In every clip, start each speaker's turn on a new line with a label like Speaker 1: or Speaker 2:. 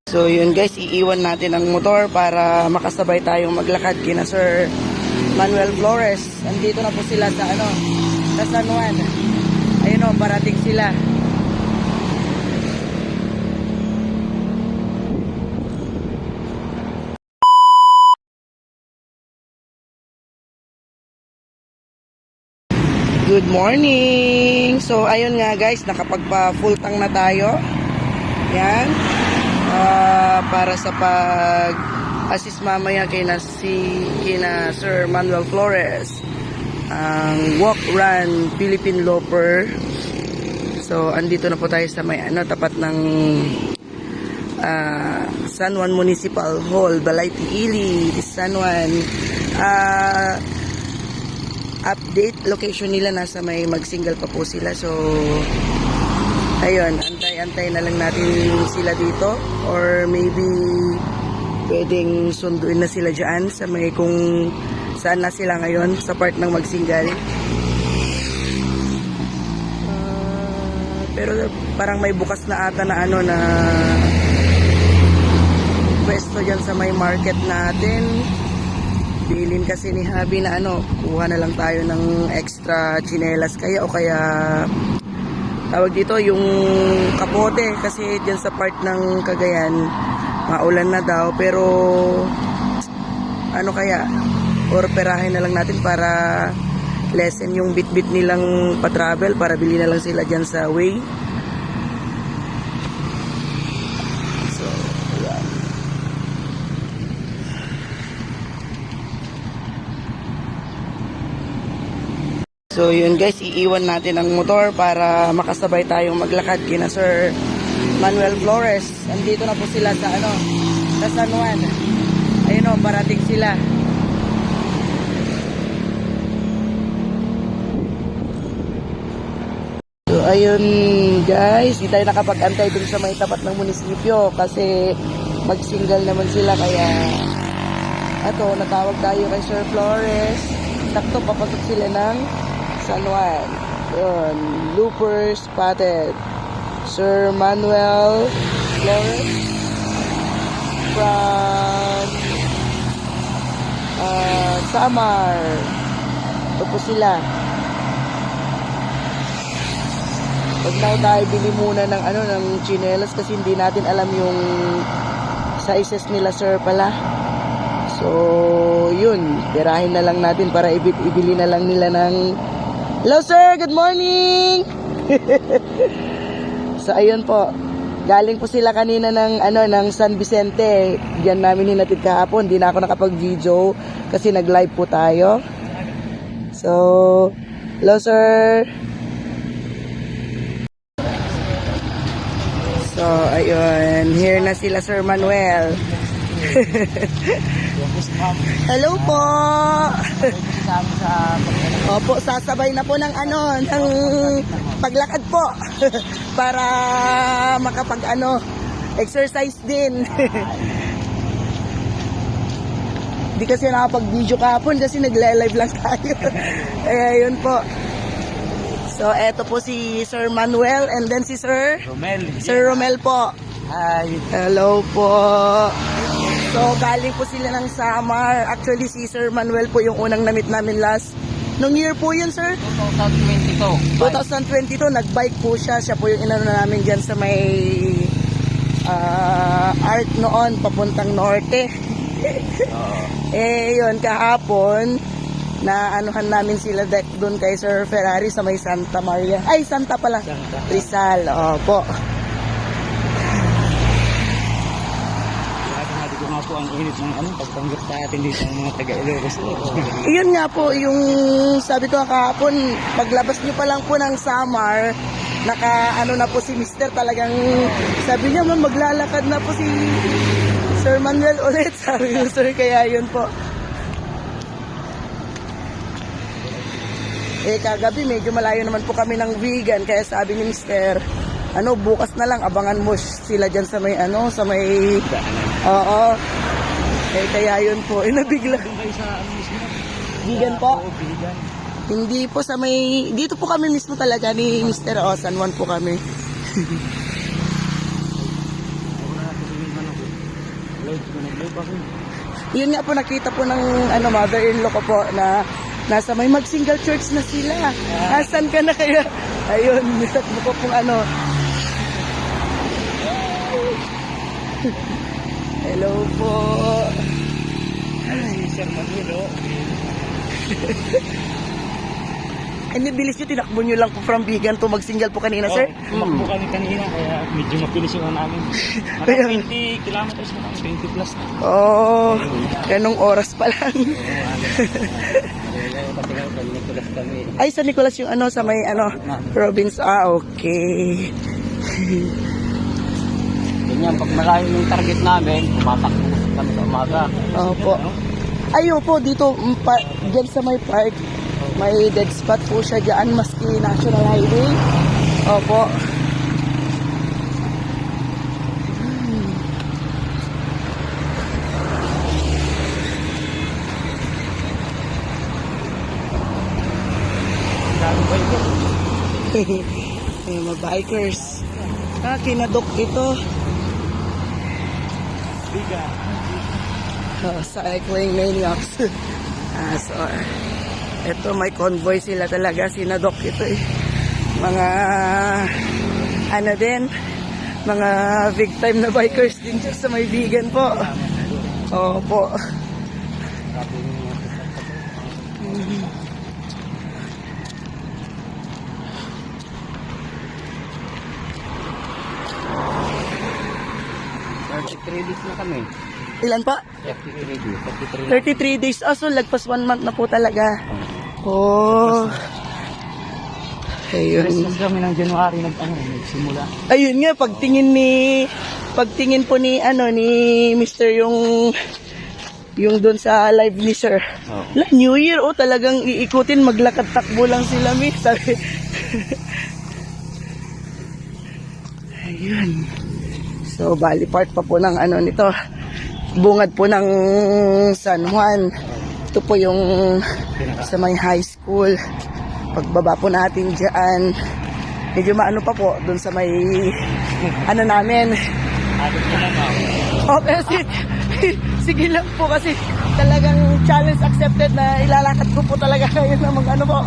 Speaker 1: So yun guys, iiwan natin ang motor para makasabay tayong maglakad kina Sir Manuel Flores. Andito na po sila sa sa San Juan. Ayun o, parating sila. Good morning! So ayun nga guys, nakapagpa full tank na tayo. Yan. Para sa pag-assist mamaya kina Sir Manuel Flores, ang Walk Run Philippine Loper. So andito na po tayo sa may tapat ng San Juan Municipal Hall, Balete Ili, San Juan. Update location nila, nasa may mag-single pa po sila. So ayun, antay na lang natin sila dito, or maybe pwedeng sunduin na sila dyan sa may kung saan na sila ngayon sa part ng mag-single. Pero parang may bukas na ata na na pwesto dyan sa may market natin. Bilin kasi ni Habi na kuha na lang tayo ng extra chinelas kaya o kaya tawag dito yung kapote, kasi dyan sa part ng Cagayan maulan na daw, pero kaya or perahin na lang natin para lessen yung bit-bit nilang pa-travel, para bili na lang sila dyan sa way. So yun guys, iiwan natin ang motor para makasabay tayong maglakad kina Sir Manuel Flores. Andito na po sila sa sa San Juan. Ayun o, parating sila. So ayun guys, di tayo nakapag-antay dun sa may tapat ng munisipyo kasi mag-single naman sila, kaya natawag tayo kay Sir Flores. Sakto papasok sila ng San Juan. Yun, Looper spotted. Sir Manuel Flores from Samar. Ito po sila. Pag tayo bili muna ng ng chinelas kasi hindi natin alam yung sizes nila sir pala. So yun, tirahin na lang natin para ibili na lang nila ng hello sir, good morning! So ayun po, galing po sila kanina ng ng San Vicente. Diyan namin hinatid kahapon. Di na ako nakapag-video kasi nag-live po tayo. So hello sir. So ayun, here na sila Sir Manuel. Hello po. Opo, sasabay na po ng ng paglakad po para makapag exercise din. Di kasi nakapag-video kahapon kasi nagle-live lang tayo. Ayun po. So eto po si Sir Manuel and then si Sir
Speaker 2: Romel.
Speaker 1: Sir Romel po.
Speaker 2: Hi.
Speaker 1: Hello po. So galing po sila ng Samar. Actually si Sir Manuel po yung unang na-meet namin last. Nung year po yun sir? 2022. Nag-bike po siya. Siya po yung namin dyan sa may art noon, papuntang norte. Yun, kahapon na namin sila deck doon kay Sir Ferrari sa may Santa Maria. Ay, Santa pala. Rizal. Opo.
Speaker 2: Po ang init ng pagtanggap sa atin dito ng mga taga-Ilocos.
Speaker 1: Iyon nga po yung sabi ko kahapon, paglabas niyo pa lang po ng Samar, naka na po si Mister, talagang sabi niya maglalakad na po si Sir Manuel ulit, sabi ko sir, kaya yun po. Kagabi medyo malayo naman po kami ng vegan, kaya sabi ni Mister, bukas na lang abangan mo sila dyan sa may sa may oo. Kaya yun po, nabigla. Vegan po?
Speaker 2: Vegan.
Speaker 1: Hindi po sa may, dito po kami mismo talaga ni Mr. San Juan po kami.
Speaker 2: Load ako.
Speaker 1: Yun nga po, nakita po ng mother-in-law ko po na nasa may mag-single church na sila. Asan ka na kaya? Ayun, nisat mo po pong Hello po.
Speaker 2: Si Sir Manuel,
Speaker 1: Hindi, bilis nyo, tinakbo nyo lang po from Bigan to mag-single po kanina, sir?
Speaker 2: Tumakbo kami kanina, kaya medyo mabilis yung namin.
Speaker 1: Kaya-
Speaker 2: 20 kilometers na kami, 20 plus na.
Speaker 1: Oh, ganong oras pa lang. Ay, sa Nicolas yung sa may province. Ah, okay.
Speaker 2: Ganyan, pag malayo yung target namin, tumatakbo kami sa umaga.
Speaker 1: Opo. Ayun po, dito, dyan sa may park, may dead spot po siya dyan, maski National Highway. Opo. Ayun, mga bikers. Kinadok ito.
Speaker 2: Biga.
Speaker 1: Cycling maniacs. So, ito may convoy sila talaga, sinadok ito eh. Mga din, mga big time na bikers din dyan sa may Bigan po. Opo.
Speaker 2: Days na kami.
Speaker 1: Ilan pa?
Speaker 2: 33
Speaker 1: 33 days.
Speaker 2: days.
Speaker 1: So lagpas 1 month na po talaga. Oh. Ayun.
Speaker 2: Christmas kami ng January nagsimula.
Speaker 1: Ayun nga, pagtingin po ni Mr. yung doon sa live ni Sir.
Speaker 2: Oh.
Speaker 1: New Year, talagang iikutin, maglakad takbo lang sila, sabi. Ayun. So, bali part pa po ng nito. Bungad po ng San Juan. Ito po yung sa may high school. Pagbaba po natin dyan, medyo maano pa po doon sa may namin. Okay, sige lang po kasi talagang challenge accepted na ilalakad ko po talaga ngayon na mag po.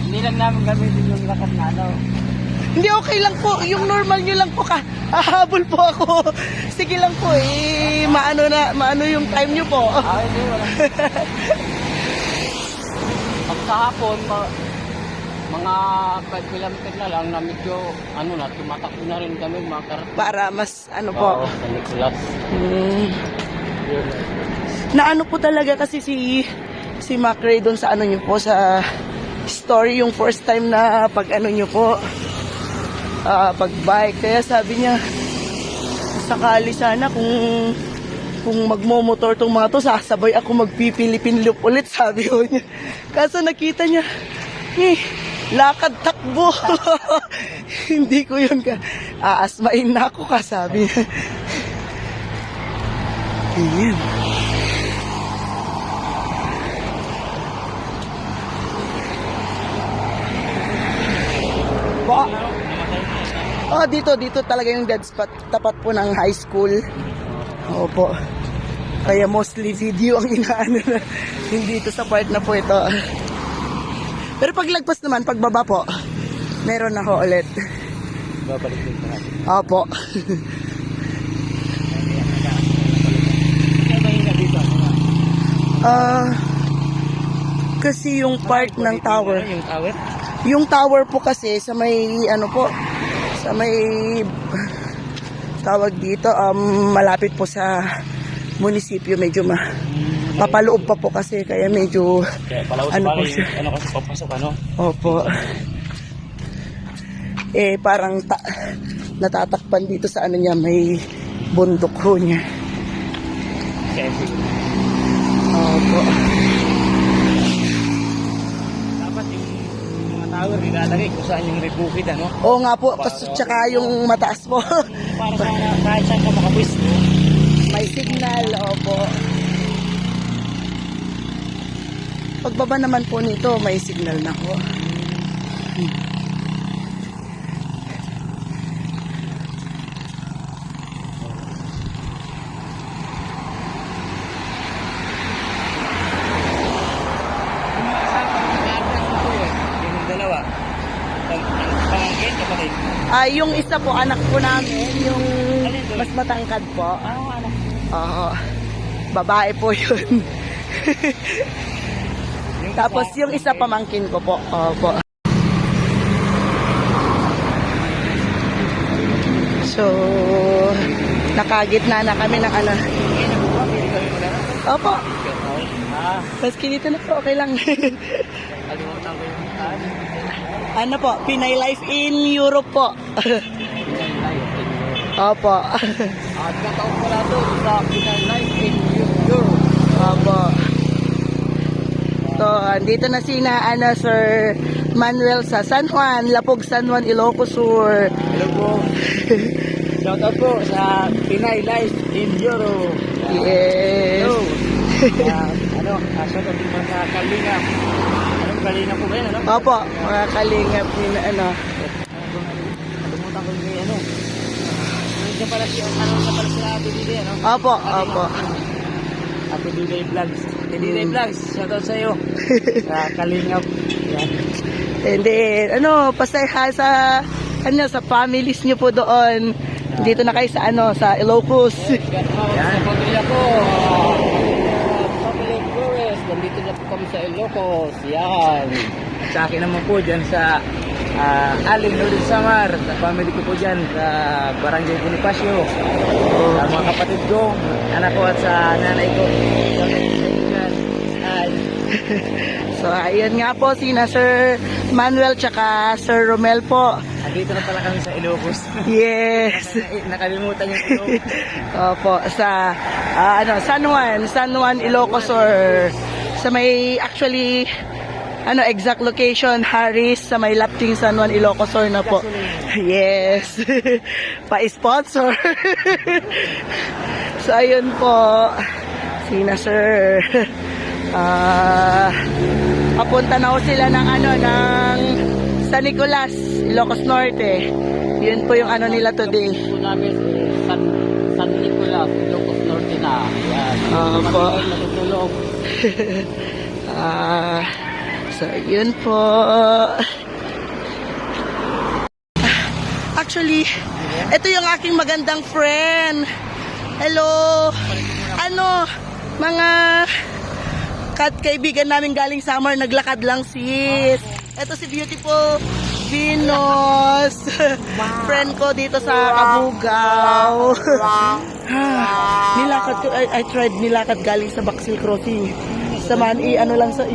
Speaker 2: Hindi lang namin gamitin yung lakad na
Speaker 1: Hindi, okay lang po. Yung normal nyo lang po hahabol po ako. Sige lang po maano yung time nyo po.
Speaker 2: Hindi, wala. Pag sa hapon, mga 5 kilometer na lang na medyo, tumatakbo na rin kami mga
Speaker 1: Para mas po.
Speaker 2: sa Nicolas.
Speaker 1: Na po talaga kasi si Mac Ray doon sa nyo po, sa story, yung first time na pag nyo po, pag bike. Kaya sabi niya, sakali sana kung magmomotor tong mga to, sasabay ako magpipilipin loop ulit, sabi ko niya. Kaso nakita niya, lakad takbo. Hindi ko yun aasmain na ako sabi niya. Ayan. Dito talaga yung dead spot, tapat po ng high school. Opo. Kaya mostly video ang inaano na. Hindi ito sa part na po ito. Pero paglagpas naman, pagbaba po, meron na ho ulit.
Speaker 2: Babalik din pa natin.
Speaker 1: Opo. Kasi yung part ng tower.
Speaker 2: Yung tower?
Speaker 1: Yung tower po kasi sa may sa may tawag dito, malapit po sa munisipyo, medyo papaloob pa po kasi, kaya medyo
Speaker 2: Kaya palawas
Speaker 1: po siya.
Speaker 2: kasi papasok,
Speaker 1: Opo. Parang natatakpan dito sa niya, may bundok ho niya.
Speaker 2: Kasi
Speaker 1: Opo.
Speaker 2: dapat yung mga tower nilalagay kung saan yung rebukid,
Speaker 1: Oo nga po, tsaka yung mataas po.
Speaker 2: Para sa kahit saan ka makapwesto.
Speaker 1: May signal, opo. Pagbaba naman po nito, may signal na po. Yung isa po, anak po namin, yung mas matangkad po.
Speaker 2: Ano?
Speaker 1: Oo. Babae po yun. Tapos yung isa pamangkin ko po. Opo. So, nakagitna na kami ng ano. Opo. Mas kinito na po, okay lang.
Speaker 2: Kalimutan ko yung
Speaker 1: Ano po, Pinay Life in Europe po. Opo.
Speaker 2: At kataon ko na doon sa Pinay Life in Europe.
Speaker 1: Opo. So, andito na Sir Manuel sa San Juan, Lapog, San Juan, Ilocos Sur.
Speaker 2: Hello po. Shout out po sa Pinay Life in Europe.
Speaker 1: Yes.
Speaker 2: Hello. Shout out din mga Kalinga. Anong Kalinga po ba yan?
Speaker 1: Opo, mga kalingap ni ano.
Speaker 2: Kalimutan ko yung ano. Nandiyan pala si Ate Dide, ano?
Speaker 1: Opo, opo.
Speaker 2: Ate Dide Vlogs. Ate Dide Vlogs, shout out sa'yo. Sa Kalingap. Yan.
Speaker 1: And then, pasayha sa families niyo po doon. Dito na kayo sa sa Ilocos.
Speaker 2: Yan, sa pamilya ko. Family Flores. Nandito na po kami sa Ilocos. Yan. Sa akin naman po dyan sa Aling Lourdes Samar. Sa family ko po dyan sa Barangay Bonifacio. Sa mga kapatid ko, anak ko at sa nanay ko. Ay.
Speaker 1: So, ayun nga po, Sir Manuel tsaka Sir Romel po.
Speaker 2: Andito na pala kami sa Ilocos.
Speaker 1: Yes.
Speaker 2: Nakalimutan yung Ilocos.
Speaker 1: Opo, sa San Juan, Ilocos or sa may actually exact location, Harris, sa may Lapting, San Juan, Ilocos Sur na po. Yes. Pa-sponsor. So, ayun po. Sir. Papunta na ho sila ng ng San Nicolas, Ilocos Norte. Yun po yung nila today.
Speaker 2: Po namin San Nicolas, Ilocos Norte na. Yan.
Speaker 1: Opo.
Speaker 2: Natutulog.
Speaker 1: So, yun po. Actually, ito yung aking magandang friend. Hello. Mga kaibigan namin galing summer, naglakad lang sis. Ito si Beautiful Venus. Friend ko dito sa Kabugao. Nilakad ko, I tried nilakad galing sa Baxil Crossing. Samahan lang sa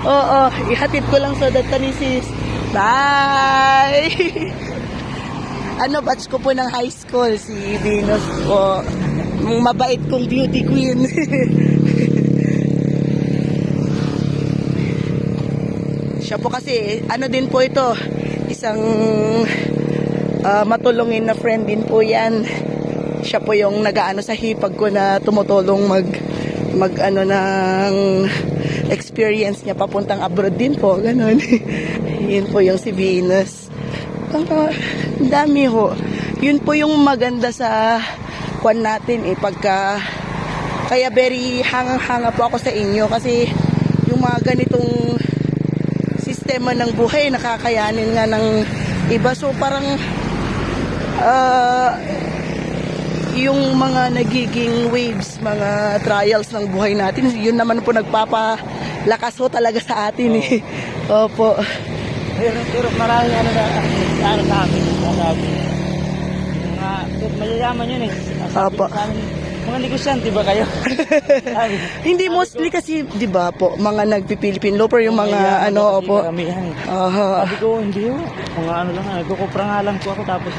Speaker 1: Oo, ihatid ko lang sa data ni sis. Bye. Batch ko po ng high school si Venus po. Mabait kong beauty queen. Siya po kasi din po ito, isang matulungin na friend din po yan. Siya po yung nag-aano sa hipag ko na tumutulong mag ng experience niya papuntang abroad din po, ganun. Yun po yung si Venus. Dami ho. Yun po yung maganda sa kwan natin kaya very hanga po ako sa inyo kasi yung mga ganitong sistema ng buhay nakakayanin nga ng iba, so parang yung mga nagiging waves, mga trials ng buhay natin, yun naman po nagpapalakas ho talaga sa atin eh. Opo.
Speaker 2: Pero maraming sa amin. Mayayaman yun eh.
Speaker 1: Opo.
Speaker 2: Mga negosyante ba kayo?
Speaker 1: Hindi mostly kasi, di ba po, mga nagpipilipin loper yung mga opo.
Speaker 2: Karamihan eh.
Speaker 1: Aha.
Speaker 2: Sabi ko, hindi ho. Mga lang, nagkukupra nga lang po ako tapos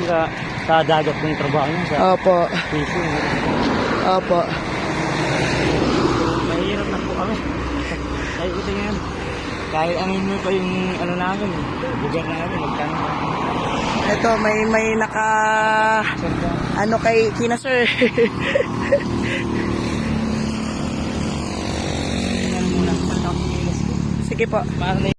Speaker 2: sa dagat kong trabaho niya sa
Speaker 1: Opo.
Speaker 2: fishing.
Speaker 1: Opo.
Speaker 2: Mahirap na po kami. Ay, ito yun. Kahit angin mo pa yung namin, lugar namin, magtanong.
Speaker 1: Ito, may naka kay kina sir. Sige po.
Speaker 2: Parang